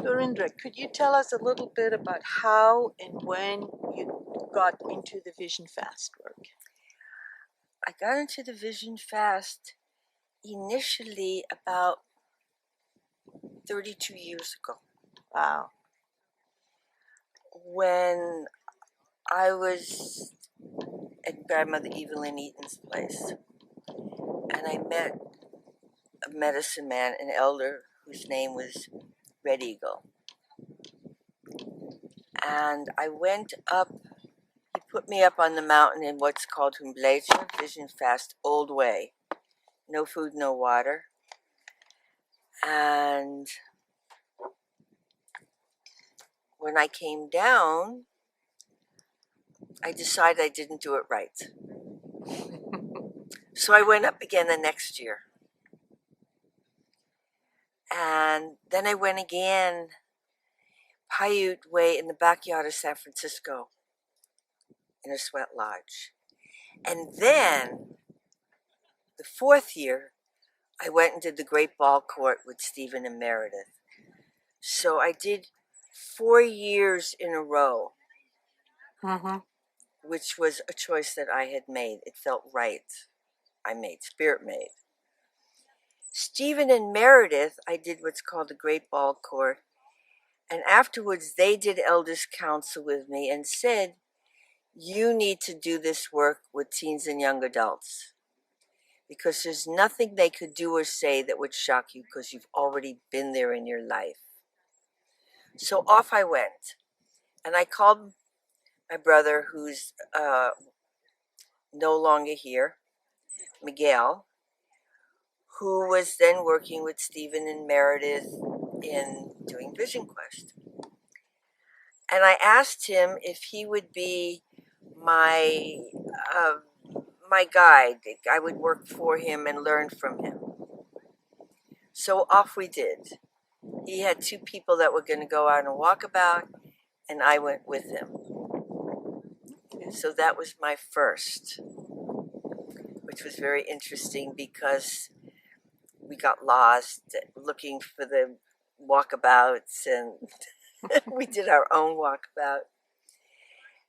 Lorindra, could you tell us a little bit about how and when you got into the Vision Fast work? I got into the Vision Fast initially about 32 years ago Wow. when I was at Grandmother Evelyn Eaton's place, and I met a medicine man, an elder whose name was Red Eagle. And I went up, he put me up on the mountain in what's called Humblecha, Vision Fast, Old Way. No food, no water. And when I came down, I decided I didn't do it right. So I went up again the next year. And then I went again, Paiute Way in the backyard of San Francisco in a sweat lodge. And then the fourth year, I went and did the Great Ball Court with Stephen and Meredith. So I did 4 years in a row, which was a choice that I had made. It felt right. Spirit made. Stephen and Meredith, I did what's called the Great Ball Court. And afterwards, they did Elders Council with me and said, you need to do this work with teens and young adults, because there's nothing they could do or say that would shock you because you've already been there in your life. So off I went, and I called my brother, who's no longer here, Miguel, who was then working with Stephen and Meredith in doing Vision Quest. And I asked him if he would be my guide. I would work for him and learn from him. So off we did. He had 2 people that were going to go out and walk about, and I went with him. So that was my first, which was very interesting because we got lost looking for the walkabouts, and we did our own walkabout.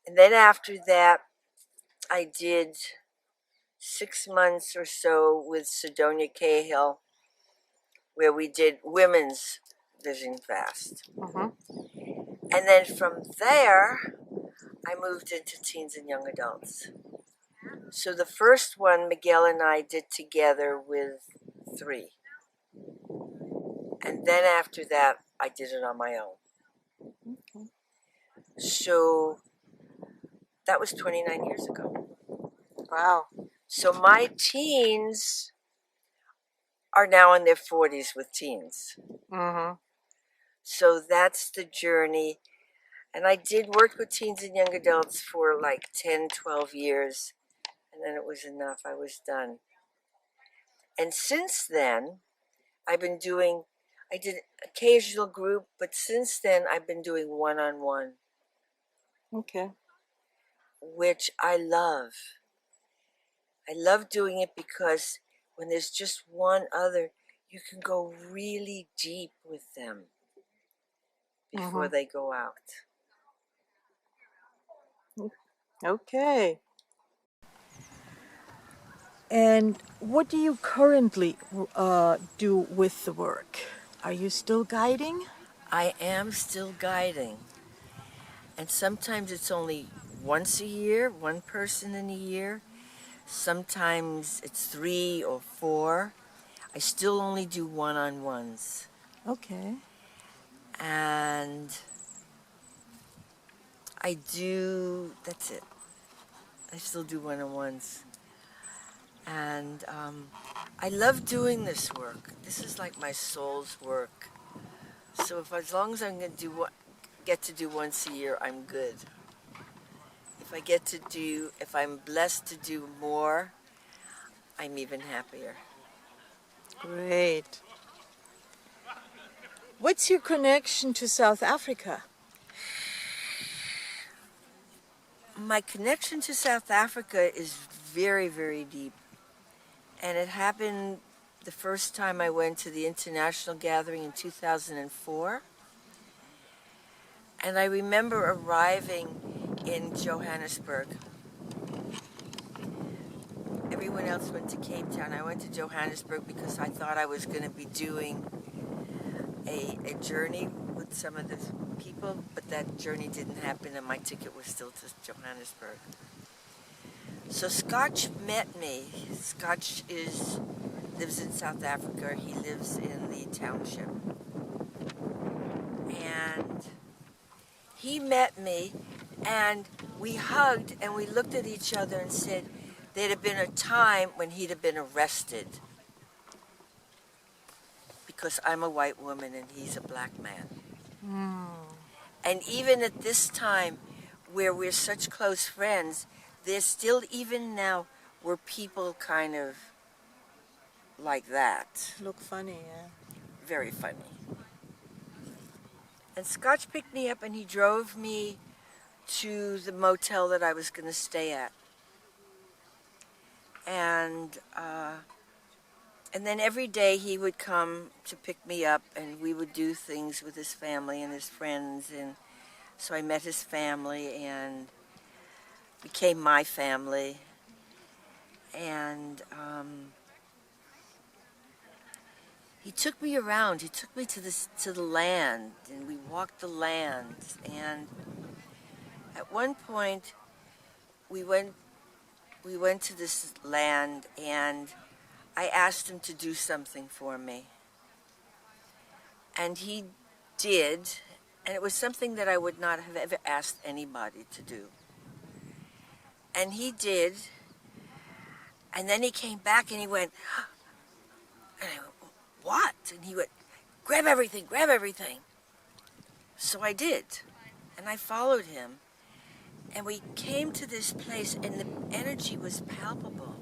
And then after that, I did 6 months or so with Sidonia Cahill, where we did women's Vision Fast. And then from there, I moved into teens and young adults. So the first one, Miguel and I did together with 3. And then after that, I did it on my own. So that was 29 years ago. Wow. So my teens are now in their 40s with teens. So that's the journey. And I did work with teens and young adults for like 10, 12 years. And then it was enough. I was done. And since then, I did occasional group, but since then I've been doing one-on-one. Okay. Which I love. I love doing it because when there's just one other, you can go really deep with them before they go out. Okay. And what do you currently do with the work? Are you still guiding? I am still guiding. And sometimes it's only once a year, one person in a year. Sometimes it's 3 or 4. I still only do one-on-ones. Okay. And that's it. I still do one-on-ones. And I love doing this work. This is like my soul's work. So as long as I'm going to get to do once a year, I'm good. If I'm blessed to do more, I'm even happier. Great. What's your connection to South Africa? My connection to South Africa is very, very deep. And it happened the first time I went to the international gathering in 2004. And I remember arriving in Johannesburg. Everyone else went to Cape Town. I went to Johannesburg because I thought I was going to be doing a journey with some of the people, but that journey didn't happen and my ticket was still to Johannesburg. So Scotch met me. Scotch lives in South Africa. He lives in the township. And he met me and we hugged and we looked at each other and said there'd have been a time when he'd have been arrested because I'm a white woman and he's a black man. And even at this time where we're such close friends, there's still, even now, where people kind of like that. Look funny, yeah. Very funny. And Scotch picked me up and he drove me to the motel that I was going to stay at. And then every day he would come to pick me up and we would do things with his family and his friends. And so I met his family and became my family. And he took me around. He took me to the land, and we walked the land. And at one point, we went to this land, and I asked him to do something for me, and he did. And it was something that I would not have ever asked anybody to do. And he did. And then he came back and he went, and I went, what? And he went, grab everything, grab everything. So I did. And I followed him. And we came to this place and the energy was palpable.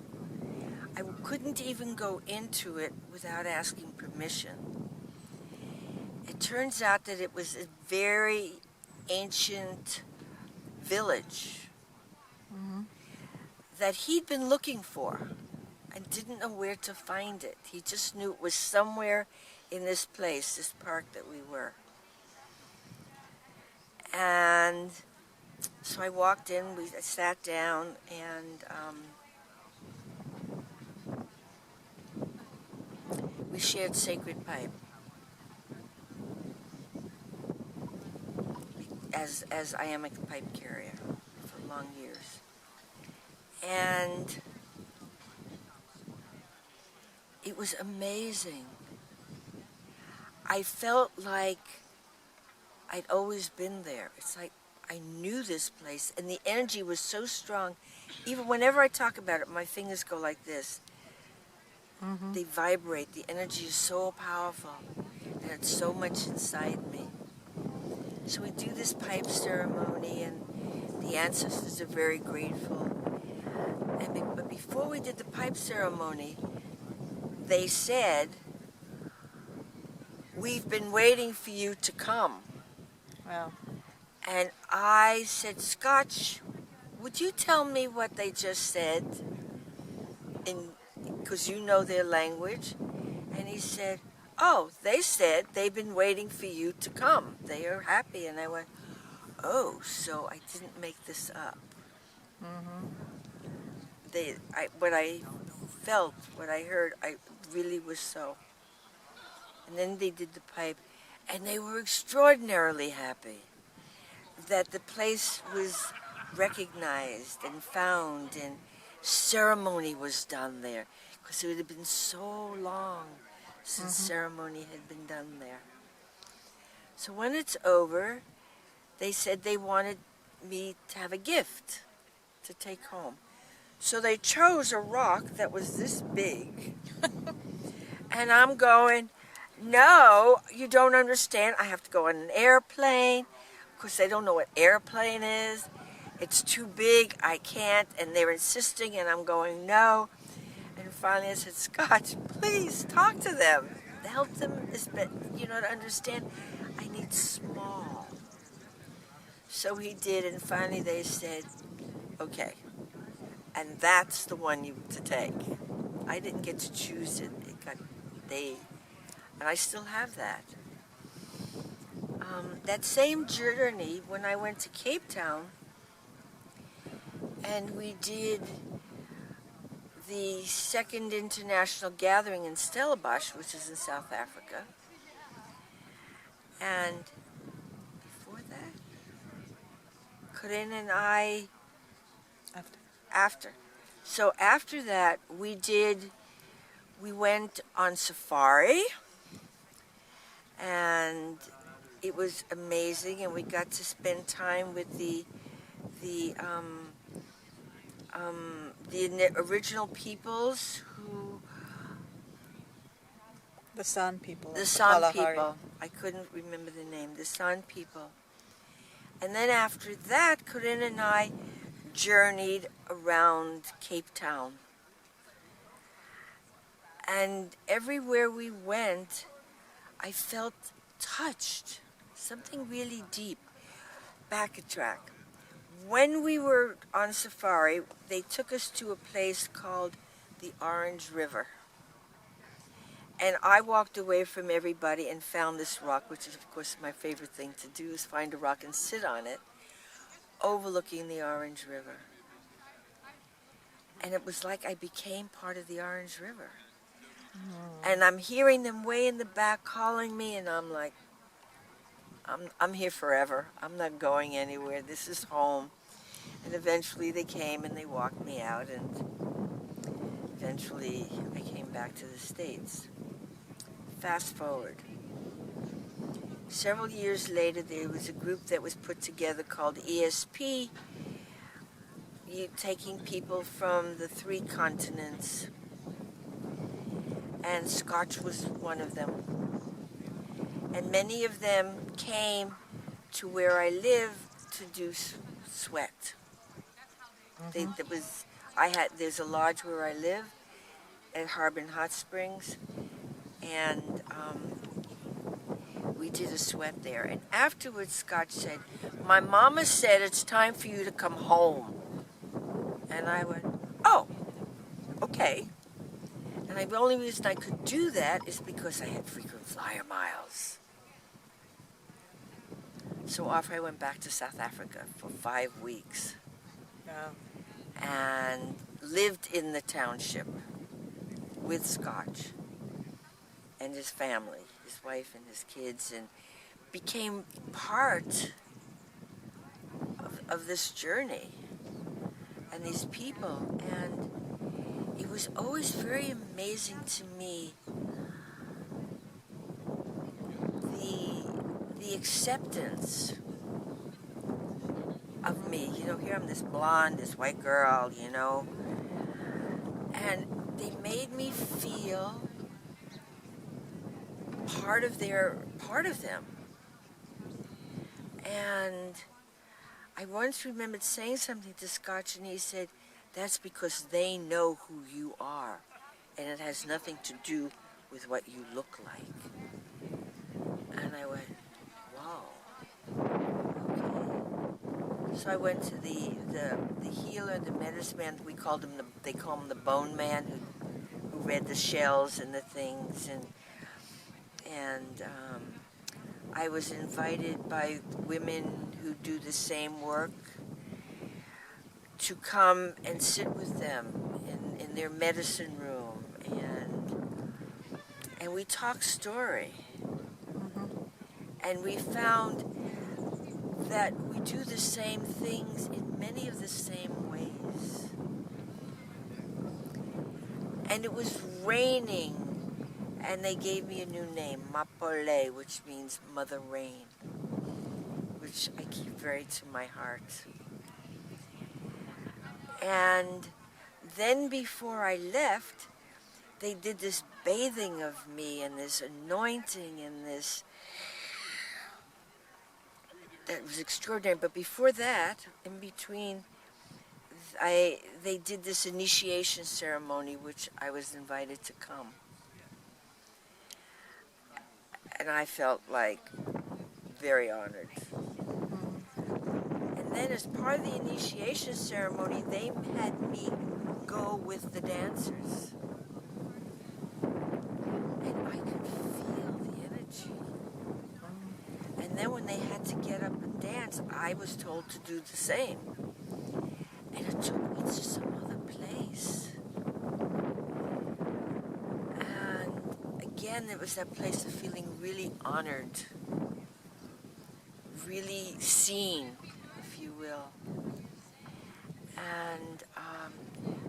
I couldn't even go into it without asking permission. It turns out that it was a very ancient village that he'd been looking for and didn't know where to find it. He just knew it was somewhere in this place, this park that we were. And so I walked in, we sat down, and we shared sacred pipe. As I am a pipe carrier for long years. And it was amazing. I felt like I'd always been there. It's like I knew this place, and the energy was so strong. Even whenever I talk about it, my fingers go like this. They vibrate. The energy is so powerful, and it's so much inside me. So we do this pipe ceremony, and the ancestors are very grateful. But before we did the pipe ceremony, they said, we've been waiting for you to come. Wow. And I said, Scotch, would you tell me what they just said? Because you know their language. And he said, oh, they said they've been waiting for you to come. They are happy. And I went, oh, so I didn't make this up. What I felt, what I heard, I really was so. And then they did the pipe, and they were extraordinarily happy that the place was recognized and found, and ceremony was done there, because it had been so long since ceremony had been done there. So when it's over, they said they wanted me to have a gift to take home. So they chose a rock that was this big. And I'm going, no, you don't understand. I have to go on an airplane. Of course, they don't know what airplane is. It's too big. I can't. And they're insisting, and I'm going, no. And finally I said, Scott, please talk to them. Help them, to understand. I need small. So he did, and finally they said, okay. And that's the one to take. I didn't get to choose it. And I still have that. That same journey, when I went to Cape Town, and we did the second international gathering in Stellenbosch, which is in South Africa. And before that, Corinne and I, after. So after that, we went on safari, and it was amazing, and we got to spend time with the original peoples who The San people. the of San Kalahari. people. I couldn't remember the name. The San people. And then after that, Corinne and I journeyed around Cape Town. And everywhere we went, I felt touched. Something really deep. Backtrack. When we were on safari, they took us to a place called the Orange River. And I walked away from everybody and found this rock, which is, of course, my favorite thing to do, is find a rock and sit on it, overlooking the Orange River. And it was like I became part of the Orange River. And I'm hearing them way in the back calling me, and I'm like, I'm here forever. I'm not going anywhere. This is home. And eventually they came and they walked me out, and eventually I came back to the States. Fast forward. Several years later, there was a group that was put together called ESP, taking people from the 3 continents, and Scotch was one of them. And many of them came to where I live to do sweat. There's a lodge where I live at Harbin Hot Springs, and we did a sweat there. And afterwards, Scott said, "My mama said it's time for you to come home." And I went, "Oh, okay." And the only reason I could do that is because I had frequent flyer miles. So off I went back to South Africa for 5 weeks. Yeah. And lived in the township with Scotch and his family, his wife and his kids, and became part of this journey and these people. And it was always very amazing to me the acceptance of me. Here I'm this blonde, this white girl, and they made me feel part of them. And I once remembered saying something to Scotch, and he said, "That's because they know who you are, and it has nothing to do with what you look like." And I went, "Wow, okay." So I went to the healer, the medicine man. They call him the bone man, who read the shells and the things, and I was invited by women who do the same work to come and sit with them in their medicine room, and we talked story. And we found that we do the same things in many of the same ways. And it was raining, and they gave me a new name, Mapole, which means Mother Rain, which I keep very to my heart. And then before I left, they did this bathing of me and this anointing and this. That was extraordinary. But before that, in between, they did this initiation ceremony, which I was invited to come. And I felt very honored. And then as part of the initiation ceremony, they had me go with the dancers. And I could feel the energy. And then when advance, I was told to do the same. And it took me to some other place. And again, it was that place of feeling really honored, really seen, if you will. And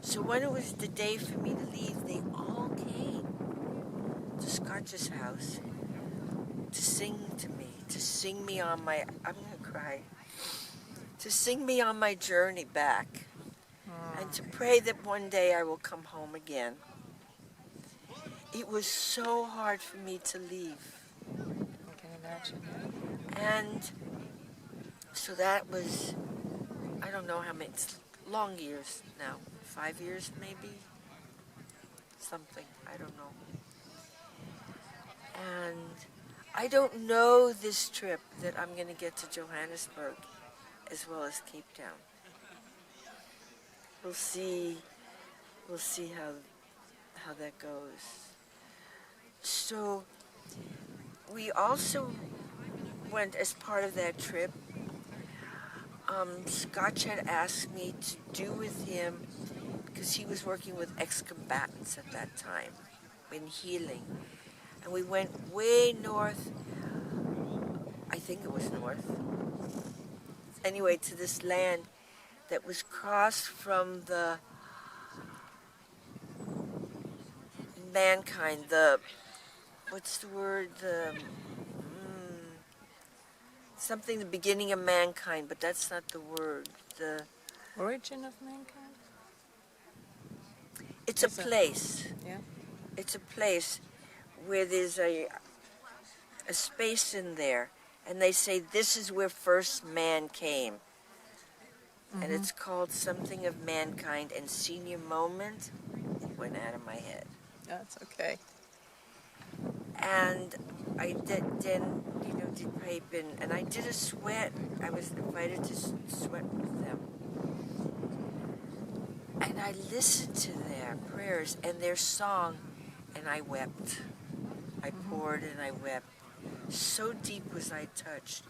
so when it was the day for me to leave, they all came to Scotch's house to sing to me, to sing me on my, I'm gonna cry, to sing me on my journey back, and to pray that one day I will come home again. It was so hard for me to leave. I can imagine. And so that was, I don't know how many, it's long years now, 5 years maybe, something, I don't know. And I don't know this trip that I'm going to get to Johannesburg as well as Cape Town. We'll see how that goes. So we also went as part of that trip. Scotch had asked me to do with him, because he was working with ex-combatants at that time in healing. And we went way north, I think it was north, anyway, to this land that was crossed from the mankind, what's the word, something, the beginning of mankind, but that's not the word. Origin of mankind? It's a place. Yeah. It's a place where there's a space in there, and they say this is where first man came. And it's called something of mankind, and senior moment, it went out of my head. That's okay. And I did rape, and I did a sweat. I was invited to sweat with them. And I listened to their prayers and their song, and I wept. I poured and I wept. So deep was I touched.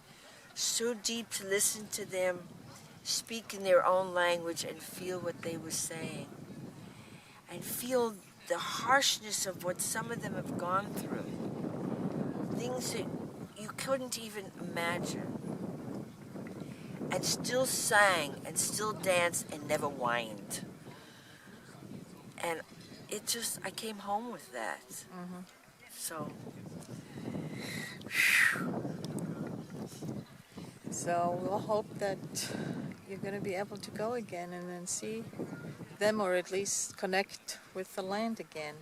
So deep to listen to them speak in their own language and feel what they were saying. And feel the harshness of what some of them have gone through. Things that you couldn't even imagine. And still sang and still danced and never whined. And it just, I came home with that. So. So we'll hope that you're going to be able to go again and then see them, or at least connect with the land again.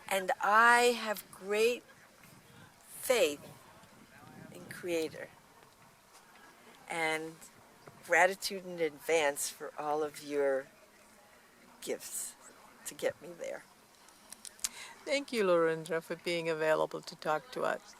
And I have great faith in Creator. And gratitude in advance for all of your gifts to get me there. Thank you, Lorindra, for being available to talk to us.